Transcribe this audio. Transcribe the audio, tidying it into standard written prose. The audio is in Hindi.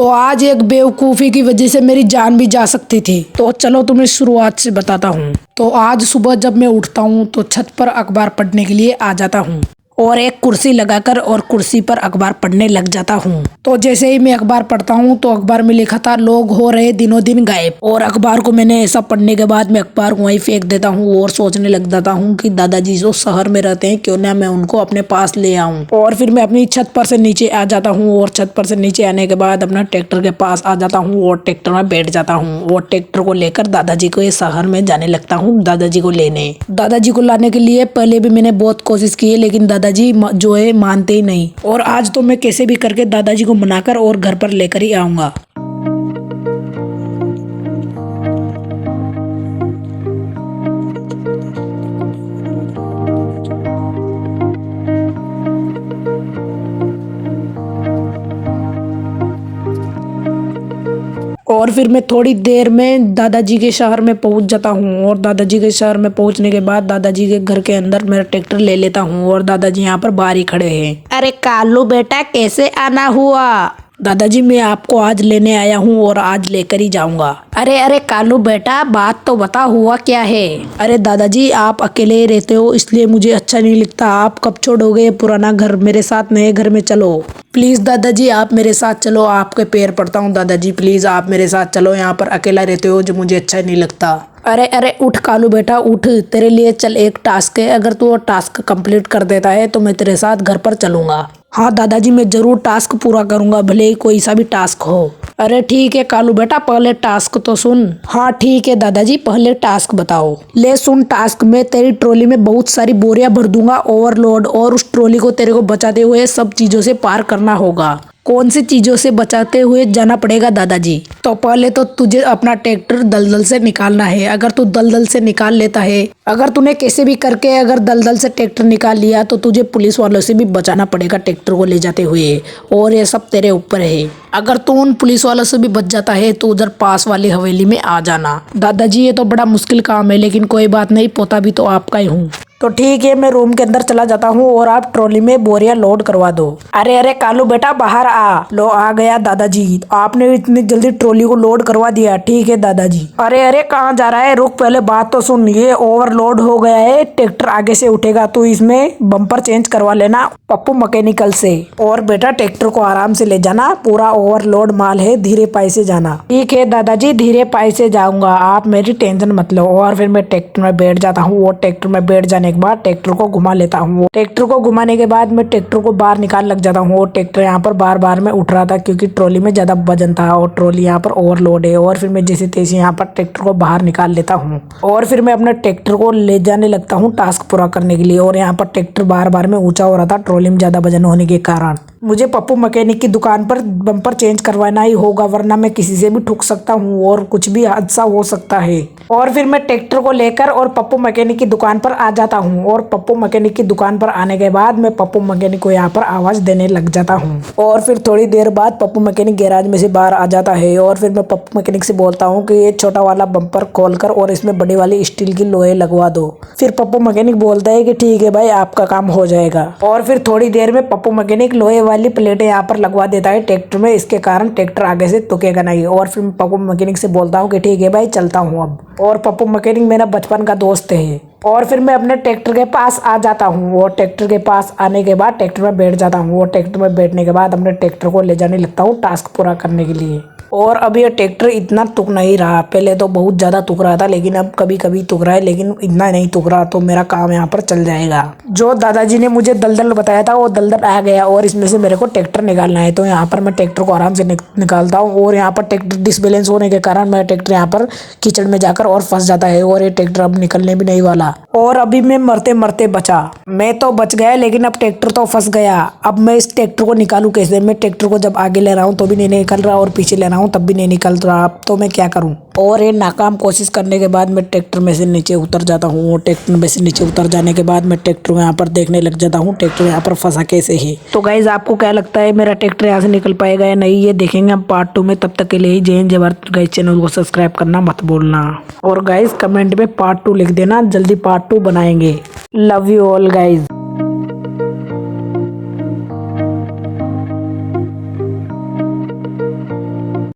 तो आज एक बेवकूफ़ी की वजह से मेरी जान भी जा सकती थी। तो चलो तुम्हें शुरुआत से बताता हूँ। तो आज सुबह जब मैं उठता हूँ तो छत पर अखबार पढ़ने के लिए आ जाता हूँ और एक कुर्सी लगाकर और कुर्सी पर अखबार पढ़ने लग जाता हूँ। तो जैसे ही मैं अखबार पढ़ता हूँ तो अखबार में लिखा था लोग हो रहे दिनों दिन गायब। और अखबार को मैंने ऐसा पढ़ने के बाद मैं अखबार को वहीं फेंक देता हूँ और सोचने लग जाता हूँ कि दादाजी जो शहर में रहते हैं क्यों ना मैं उनको अपने पास ले आऊँ। और फिर मैं अपनी छत पर से नीचे आ जाता हूँ और छत पर से नीचे आने के बाद अपना ट्रैक्टर के पास आ जाता हूँ और ट्रैक्टर में बैठ जाता हूँ और ट्रैक्टर को लेकर दादाजी को शहर में जाने लगता हूँ दादाजी को लेने। दादाजी को लाने के लिए पहले भी मैंने बहुत कोशिश की है लेकिन दादाजी जो है मानते ही नहीं। और आज तो मैं कैसे भी करके दादाजी को मनाकर और घर पर लेकर ही आऊंगा। और फिर मैं थोड़ी देर में दादाजी के शहर में पहुंच जाता हूं और दादाजी के शहर में पहुंचने के बाद दादाजी के घर के अंदर मेरा ट्रैक्टर ले लेता हूं और दादाजी यहां पर बाहर ही खड़े हैं। अरे कालू बेटा कैसे आना हुआ? दादाजी मैं आपको आज लेने आया हूँ और आज लेकर ही जाऊंगा। अरे अरे कालू बेटा बात तो बता हुआ क्या है? अरे दादाजी आप अकेले ही रहते हो इसलिए मुझे अच्छा नहीं लगता। आप कब छोड़ोगे ये पुराना घर? मेरे साथ नए घर में चलो। प्लीज दादाजी आप मेरे साथ चलो, आपके पैर पड़ता हूँ दादाजी, प्लीज आप मेरे साथ चलो। यहाँ पर अकेला रहते हो जो मुझे अच्छा नहीं लगता। अरे अरे उठ कालू बेटा उठ, तेरे लिए चल एक टास्क है, अगर तू वो टास्क कंप्लीट कर देता है तो मैं तेरे साथ घर पर चलूंगा। हाँ दादाजी मैं जरूर टास्क पूरा करूंगा भले ही कोई सा भी टास्क हो। अरे ठीक है कालू बेटा पहले टास्क तो सुन। हाँ ठीक है दादाजी पहले टास्क बताओ। ले सुन टास्क में तेरी ट्रॉली में बहुत सारी बोरियां भर दूंगा ओवरलोड और उस ट्रॉली को तेरे को बचाते हुए सब चीजों से पार करना होगा। कौन सी चीजों से बचाते हुए जाना पड़ेगा दादाजी? तो पहले तो तुझे अपना ट्रैक्टर दलदल से निकालना है। अगर तू दलदल से निकाल लेता है, अगर तूने कैसे भी करके अगर दलदल से ट्रैक्टर निकाल लिया तो तुझे पुलिस वालों से भी बचाना पड़ेगा ट्रैक्टर को ले जाते हुए और ये सब तेरे ऊपर है। अगर तू उन पुलिस वालों से भी बच जाता है तो उधर पास वाली हवेली में आ जाना। दादाजी ये तो बड़ा मुश्किल काम है लेकिन कोई बात नहीं, पोता भी तो आपका ही हूँ। तो ठीक है मैं रूम के अंदर चला जाता हूँ और आप ट्रॉली में बोरियां लोड करवा दो। अरे अरे कालू बेटा बाहर आ। लो आ गया दादाजी, आपने इतनी जल्दी ट्रॉली को लोड करवा दिया। ठीक है दादाजी। अरे अरे कहाँ जा रहा है? रुक पहले बात तो सुन। ये ओवरलोड हो गया है, ट्रैक्टर आगे से उठेगा तो इसमें बम्पर चेंज करवा लेना पप्पू मैकेनिकल से। और बेटा ट्रैक्टर को आराम से ले जाना, पूरा ओवरलोड माल है, धीरे पाई से जाना। ठीक है दादाजी धीरे पाई से जाऊंगा, आप मेरी टेंशन मत लो। और फिर मैं ट्रैक्टर में बैठ जाता हूँ और ट्रैक्टर में बैठ जाने के बाद ट्रैक्टर को घुमा लेता हूँ। ट्रैक्टर को घुमाने के बाद मैं ट्रैक्टर को बाहर निकाल लग जाता हूँ और ट्रैक्टर यहाँ पर बार बार में उठ रहा था क्योंकि ट्रॉली में ज्यादा वजन था और ट्रॉली यहाँ पर ओवरलोड है। और फिर मैं जैसे तैसे यहाँ पर ट्रैक्टर को बाहर निकाल लेता हूँ और फिर मैं अपने ट्रैक्टर को ले जाने लगता हूँ टास्क पूरा करने के लिए। और यहाँ पर ट्रैक्टर बार बार में ऊंचा हो रहा था ट्रॉली में ज्यादा वजन होने के कारण। मुझे पप्पू मैकेनिक की दुकान पर बम्पर चेंज करवाना ही होगा वरना मैं किसी से भी ठुक सकता हूँ और कुछ भी हादसा हो सकता है। और फिर मैं ट्रैक्टर को लेकर और पप्पू मैकेनिक की दुकान पर आ जाता हूँ और पप्पू मैकेनिक की दुकान पर आने के बाद मैं पप्पू मैकेनिक को यहाँ पर आवाज देने लग जाता हूँ। और फिर थोड़ी देर बाद पप्पू मैकेनिक गैराज में से बाहर आ जाता है और फिर मैं पप्पू मैकेनिक से बोलता हूँ कि ये छोटा वाला बम्पर खोलकर और इसमें बड़ी वाली स्टील की लोहे लगवा दो। फिर पप्पू मैकेनिक बोलता है कि ठीक है भाई आपका काम हो जाएगा। और फिर थोड़ी देर में पप्पू मैकेनिक लोहे वाली प्लेटें यहाँ पर लगवा देता है ट्रैक्टर में, इसके कारण ट्रैक्टर आगे से तुकेगा नहीं। और फिर मैं पप्पू मैकेनिक से बोलता हूँ कि ठीक है भाई चलता हूँ अब। और पप्पू मैकेनिक मेरा बचपन का दोस्त है। और फिर मैं अपने ट्रैक्टर के पास आ जाता हूँ और ट्रैक्टर के पास आने के बाद ट्रैक्टर में बैठ जाता हूँ और ट्रैक्टर में बैठने के बाद अपने ट्रैक्टर को ले जाने लगता हूँ टास्क पूरा करने के लिए। और अब ये ट्रैक्टर इतना तुक नहीं रहा, पहले तो बहुत ज़्यादा तुक रहा था लेकिन अब कभी कभी तुक रहा है लेकिन इतना नहीं तुक रहा, तो मेरा काम यहाँ पर चल जाएगा। जो दादाजी ने मुझे दलदल बताया था वो दलदल आ गया और इसमें से मेरे को ट्रैक्टर निकालना है। तो यहाँ पर मैं ट्रैक्टर को आराम से निकालता हूँ और यहाँ पर ट्रैक्टर डिसबैलेंस होने के कारण मेरा ट्रैक्टर यहाँ पर कीचड़ में जाकर और फंस जाता है और ये ट्रैक्टर अब निकलने भी नहीं वाला। और अभी मैं मरते मरते बचा, मैं तो बच गया लेकिन अब ट्रैक्टर तो फंस गया। अब मैं इस ट्रैक्टर को निकालूं कैसे? मैं ट्रैक्टर को जब आगे ले रहा हूँ तो भी नहीं निकल रहा और पीछे ले रहा हूँ तब भी नहीं निकल रहा, अब तो मैं क्या करूँ? और ये नाकाम कोशिश करने के बाद मैं ट्रैक्टर में से नीचे उतर जाता हूँ और ट्रैक्टर में से नीचे उतर जाने के बाद मैं ट्रैक्टर को यहाँ पर देखने लग जाता हूँ ट्रैक्टर यहाँ पर फंसा कैसे है। तो गाइज आपको क्या लगता है मेरा ट्रैक्टर यहाँ से निकल पाएगा या नहीं, ये देखेंगे हम पार्ट 2 में। तब तक के लिए जय हिंद जय भारत। गाइज चैनल को सब्सक्राइब करना मत भूलना और गाइज कमेंट में पार्ट 2 लिख देना, जल्दी पार्ट 2 बनाएंगे। Love you all guys.